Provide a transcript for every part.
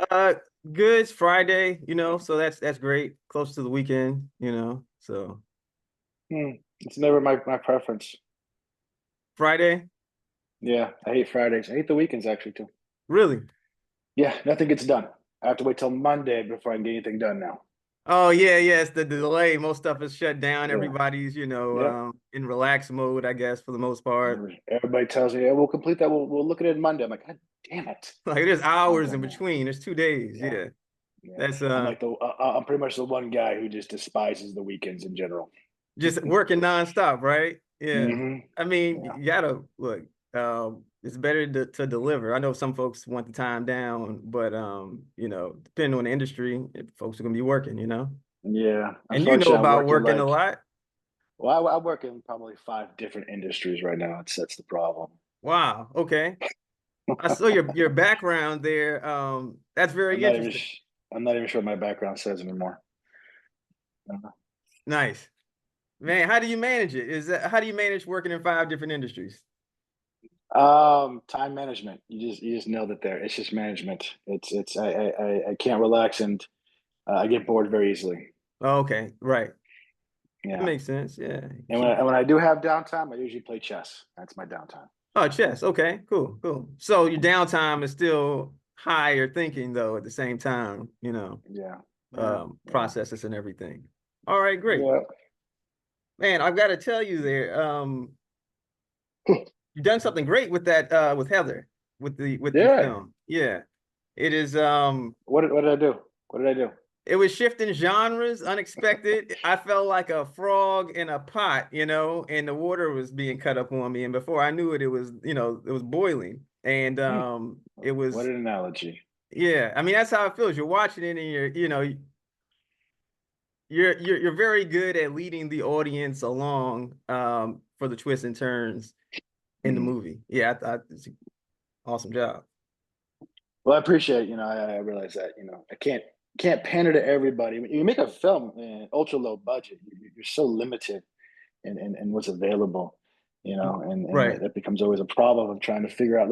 Uh, Good. It's Friday, so that's great. Close to the weekend, so It's never my preference. Friday, Yeah, I hate Fridays. I hate the weekends actually too. really? Yeah, nothing gets done. I have to wait till Monday before I can get anything done now. Oh yeah, yeah. It's the delay. Most stuff is shut down. Yeah. Everybody's, Yep. in relax mode, I guess, for the most part. Everybody tells me, yeah, we'll complete that. We'll look at it Monday. I'm like, God damn it. Like there's Monday, hours in man. between. There's 2 days. Yeah. Yeah. Yeah. That's I'm pretty much the one guy who just despises the weekends in general. just working nonstop, right? Yeah. I mean, Yeah. you gotta look. It's better to deliver. I know some folks want the time down, but depending on the industry, if folks are gonna be working. Yeah. And you know Unfortunately, I about work in working a like, lot. well, I work in probably five different industries right now. That's the problem. Wow. Okay. I saw your background there. That's I'm very not even, interesting. I'm not even sure what my background says anymore. Nice. Man, how do you manage it? How do you manage working in five different industries? Time management. You just nailed it there. It's just management. I can't relax and I get bored very easily. Oh, okay, right. That Yeah. makes sense. Yeah. And when I do have downtime, I usually play chess. That's my downtime. Oh, chess. Okay, cool, cool. So your downtime is still higher thinking though at the same time, Yeah. Yeah. Yeah. processes and everything. All right, great. Yeah. Man, I've got to tell you there, you've done something great with that with Heather, with the Yeah. film. Yeah. It is What did I do? What did I do? it was shifting genres, unexpected. I felt like a frog in a pot, and the water was being cut up on me. And before I knew it, it was boiling. And Hmm. it What was, an analogy. yeah. I mean, that's how it feels. You're watching it and you're very good at leading the audience along for the twists and turns in the Hmm. movie. Yeah, it's an awesome job. Well, I appreciate, I realize that, I can't pander to everybody. When you make a film in ultra low budget, you're so limited and what's available, and Right. that becomes always a problem of trying to figure out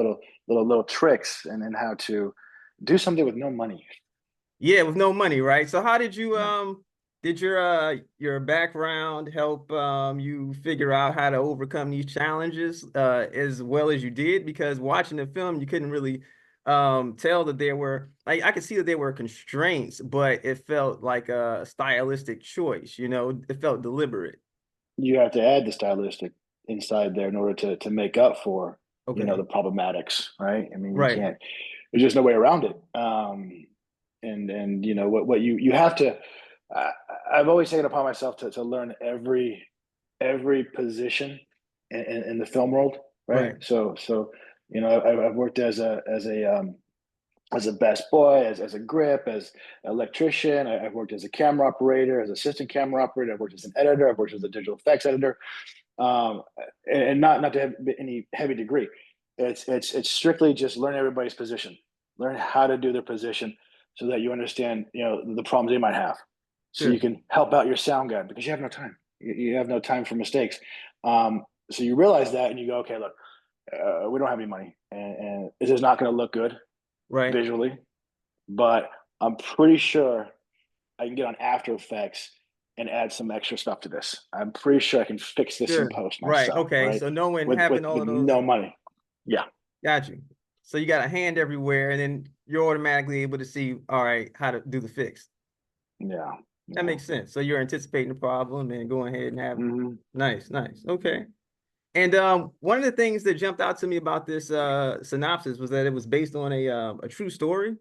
little tricks and how to do something with no money. Yeah, with no money, right? So how did you Yeah. did your background help you figure out how to overcome these challenges as well as you did? Because watching the film, you couldn't really tell that there were like I could see that there were constraints, but it felt like a stylistic choice, it felt deliberate. You have to add the stylistic inside there in order to make up for, Okay. the problematics, right? I mean, you Right. can't. There's just no way around it. And what you have to. I, I've always taken upon myself to learn every position in the film world, right? Right. So I've worked as a best boy, as a grip, as an electrician. I've worked as a camera operator, as assistant camera operator. I've worked as an editor. I've worked as a digital effects editor, um, and not to have any heavy degree. It's strictly just learn everybody's position, learn how to do their position, so that you understand the problems they might have, so you Sure. can help out your sound guy because you have no time. You have no time for mistakes. So you realize that, and you go, okay, look, we don't have any money, and this is not going to look good Right. visually, but I'm pretty sure I can get on After Effects and add some extra stuff to this. I'm pretty sure I can fix this in Sure. post Right. myself, Okay. right? So knowing With having with all with of those. no money. Yeah, Got you. So you got a hand everywhere, and then you're automatically able to see, all right, how to do the fix. yeah, That yeah. makes sense. So you're anticipating the problem and going ahead and have Hmm. nice, nice. Okay. And one of the things that jumped out to me about this synopsis was that it was based on a true story,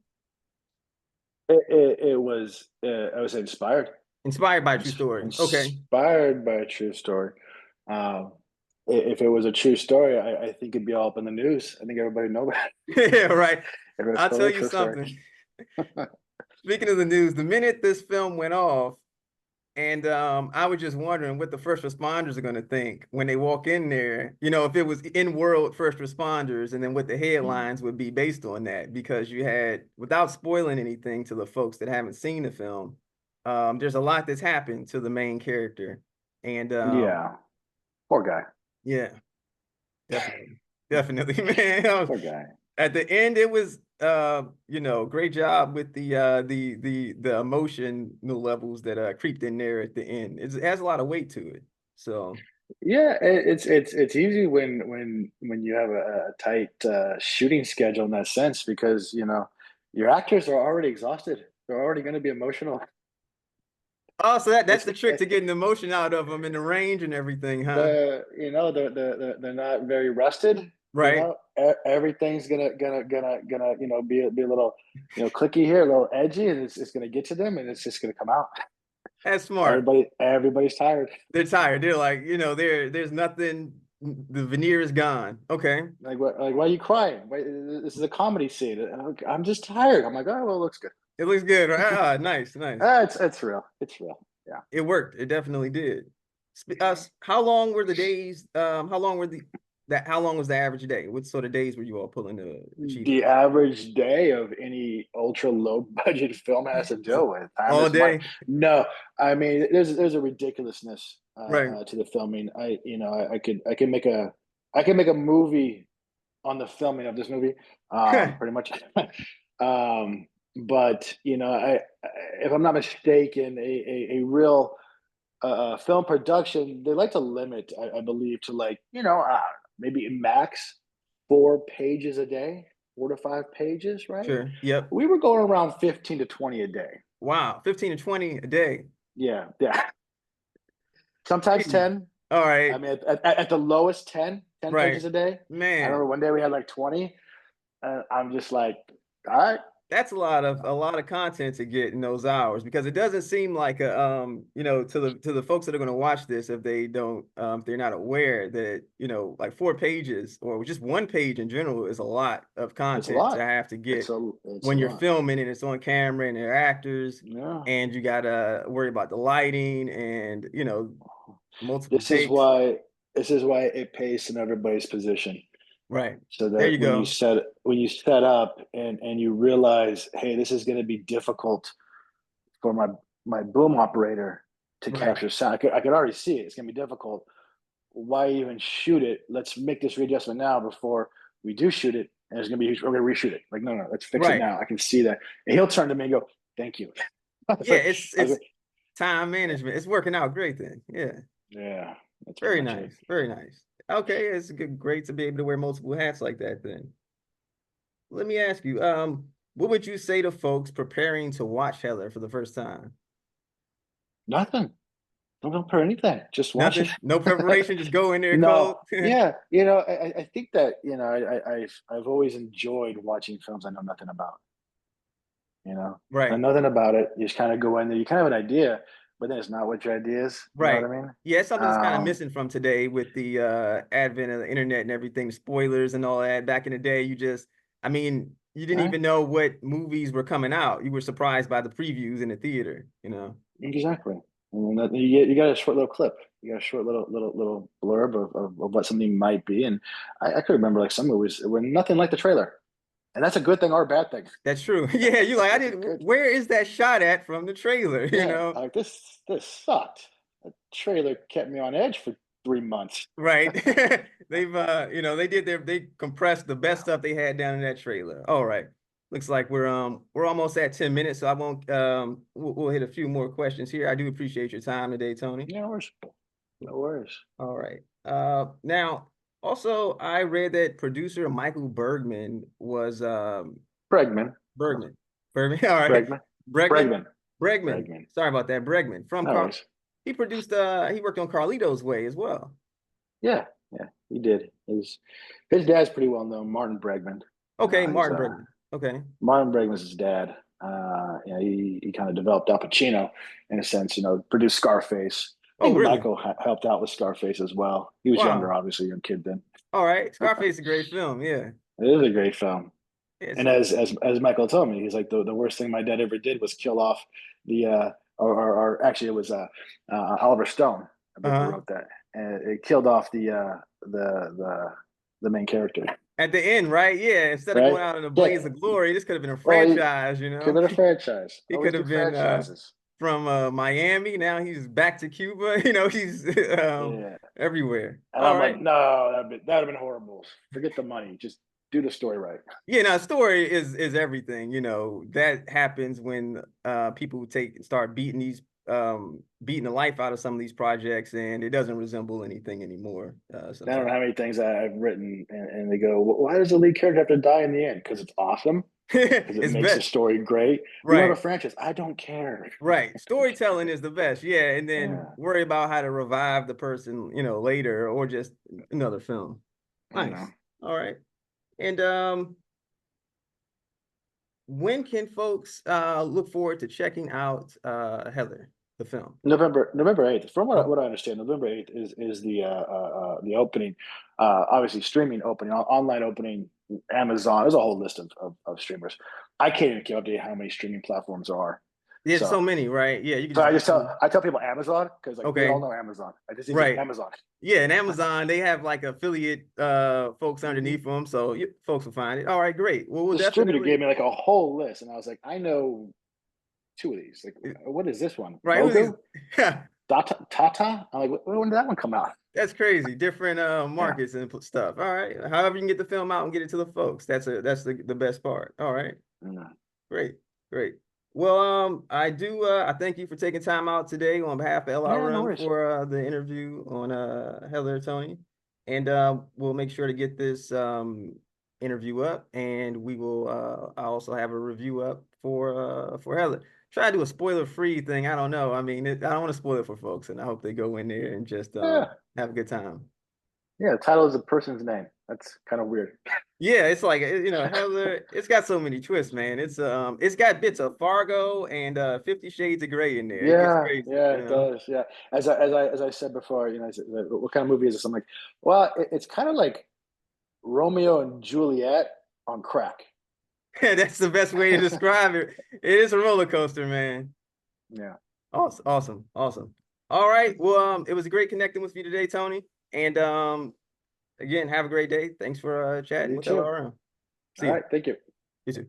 I was inspired, inspired by a true story. Okay. inspired by a true story. Um, if it was a true story, I think it'd be all up in the news. I think everybody know that. Yeah, right. If it was I'll totally tell a you true story. something. Speaking of the news, the minute this film went off, and I was just wondering what the first responders are going to think when they walk in there. If it was in-world first responders, and then what the Mm. headlines would be based on that, because you had, without spoiling anything to the folks that haven't seen the film, there's a lot that's happened to the main character, and Yeah, poor guy. yeah, definitely, definitely, man. Poor guy. At the end, it was you know, great job with the emotional levels that creeped in there at the end. It has a lot of weight to it. So Yeah, it's easy when you have a tight shooting schedule in that sense because your actors are already exhausted. They're already going to be emotional. oh, so that's It's the trick to getting the emotion out of them in the range and everything, huh? they're not very rested. Right. Everything's gonna be a little clicky here, a little edgy, and it's gonna get to them, and it's just gonna come out. That's smart. Everybody's tired. They're tired. They're like, you know, there's nothing. The veneer is gone. Okay. Like what? Like why are you crying? Why, this is a comedy scene. I'm just tired. I'm like, oh well, it looks good. It looks good. Right? Ah, nice, nice. It's real. It's real. Yeah. It worked. It definitely did. How long were the days? How long were the that? How long was the average day? What sort of days were you all pulling to achieve The average day of any ultra low budget film has to this? deal with time All is money. day. No, I mean there's a ridiculousness Right. to the filming. I could make a movie on the filming of this movie, pretty much. But if I'm not mistaken, a real film production, they like to limit, I believe, to like maybe max 4 pages a day, 4 to 5 pages, right? Sure. Yep. We were going around 15 to 20 a day. Wow. 15 to 20 a day. Yeah, yeah. Sometimes Jeez. 10. All I right. mean, at the lowest, 10 Right. pages a day. I Man. remember one day we had like 20. I'm just like, all right. That's a lot of content to get in those hours because it doesn't seem like a you know, to the folks that are going to watch this, if they don't if they're not aware that, you know, like 4 pages or just one page in general is a lot of It's a content to lot. have to get It's a when you're lot. filming and it's on camera and they're actors Yeah. and you gotta worry about the lighting and, you know, multiple This is takes. why this is why it pays to know everybody's position. Right. So There that you go. when you set up and you realize, hey, this is going to be difficult for my boom operator to Right. capture sound. I could already see it. It's going to be difficult. Why even shoot it? Let's make this readjustment now before we do shoot it. And it's going to be we're going to reshoot it. Like no, let's fix it Right. now. I can see that. And he'll turn to me and go, "Thank you." I was Yeah, like, it's time management. It's working out great then. Yeah. yeah, that's pretty Very much it. nice. Very nice. Okay, it's good, great to be able to wear multiple hats like that then. Let me ask you, what would you say to folks preparing to watch Heather for the first time? Nothing. Don't compare anything. Just watch it. Nothing? No preparation, just go in there cold? No, yeah, I think that I've always enjoyed watching films I know nothing about. I know Right. nothing about it. You just kind of go in there. You kind of have an idea, but then it's not what your idea is. You know what Right. I mean? Yeah, it's something that's kind of Um, missing from today with the advent of the internet and everything, spoilers and all that. Back in the day, I mean, you didn't right? even know what movies were coming out. You were surprised by the previews in the theater, you know? Exactly. And then you got a short little clip. You got a short little blurb of what something might be. And I could remember like some movies were nothing like the trailer, and that's a good thing or a bad thing. That's true. Yeah, you like, I That's a didn't, good. where is that shot at from the trailer, you Yeah, know? like this sucked. The trailer kept me on edge for 3 months. Right. They've you know, they compressed the best stuff they had down in that trailer. All right. Looks like we're almost at 10 minutes, so I won't we'll hit a few more questions here. I do appreciate your time today, Tony. No worries. No worries. All right. Now also I read that producer Michael Bergman was Bregman. Bergman. Bergman. All right. Bregman. Bregman. Bregman. Bregman. Bregman. Sorry about that. Bregman from No Car. worries. He produced he worked on Carlito's Way as well. Yeah, yeah, he did. His dad's pretty well known, Martin Bregman. Okay, He's Martin Bregman. Okay. Martin Bregman's his dad. He kind of developed Al Pacino in a sense. Produced Scarface. I Oh, think really? Michael helped out with Scarface as well. He was younger, Wow. obviously, young kid then. All right. Scarface is a great film. Yeah. It is a great film. Yeah, it's And a, as Michael told me, he's like the worst thing my dad ever did was kill off the or actually it was Oliver Stone, I believe, who uh-huh. wrote that, and it killed off the main character. At the end, right? Yeah. Instead of Right? going out in a Yeah. blaze of glory, this could have been a Well, you franchise, you give know? it a franchise. He Always could do have been franchises. from Miami. Now he's back to Cuba. You know, he's Yeah. everywhere. And All I'm like, right. no, that'd have been horrible. Forget the money. Just do the story right. Yeah, now story is everything. You know, that happens when people start beating the life out of some of these projects, and it doesn't resemble anything anymore. I don't Sometimes know how many things I've written, and they go, "Why does the lead character have to die in the end? Because it's awesome. Because it it's makes the best, story great. We don't have right? a franchise. I don't care." Right. Storytelling is the best. Yeah, and then Yeah, worry about how to revive the person, you know, later or just another film. you know. Nice. All right. And when can folks look forward to checking out Heather, the film? November 8th. From Oh, what I understand, November 8th is the opening, obviously streaming opening, online opening, Amazon. There's a whole list of streamers. I can't even keep up to how many streaming platforms there are. there's so So many, right? Yeah, you can so just I go just to tell people Amazon because like they all okay, know Amazon. I just need to right. Amazon. Yeah, and Amazon, they have like affiliate folks Mhm. underneath them, so folks will find it. All right, great. Well, we'll Distributor gave definitely me like a whole list, and I was like, I know two of these. Like, what is this one? right. Who's these? Bogo? Tata? I'm like, when did that one come out? That's crazy. Different Yeah. markets and stuff. All right. However you can get the film out and get it to the folks. That's the best part. All right. Mm. Great. Great. Well, I thank you for taking time out today on behalf of Yeah, no LRM worries. for the interview on Heather Tony. And we'll make sure to get this interview up, and we will I also have a review up for Heather. Try to do a spoiler-free thing. I don't know. I mean, I don't want to spoil it for folks, and I hope they go in there and just Yeah. have a good time. Yeah, the title is a person's name. That's kind of weird. Yeah, it's like you know, Heather, it's got so many twists, man. It's got bits of Fargo and 50 Shades of Grey in there. It gets Yeah, crazy, yeah, you it know. does. Yeah, as I said before, I said, what kind of movie is this? I'm like, well, it's kind of like Romeo and Juliet on crack. That's the best way to describe it. It is a roller coaster, man. Yeah, Awesome, awesome, awesome. All right. Well, it was great connecting with you today, Tony. And again, have a great day. Thanks for chatting you with too. LRM. All See you. right, thank you. You too.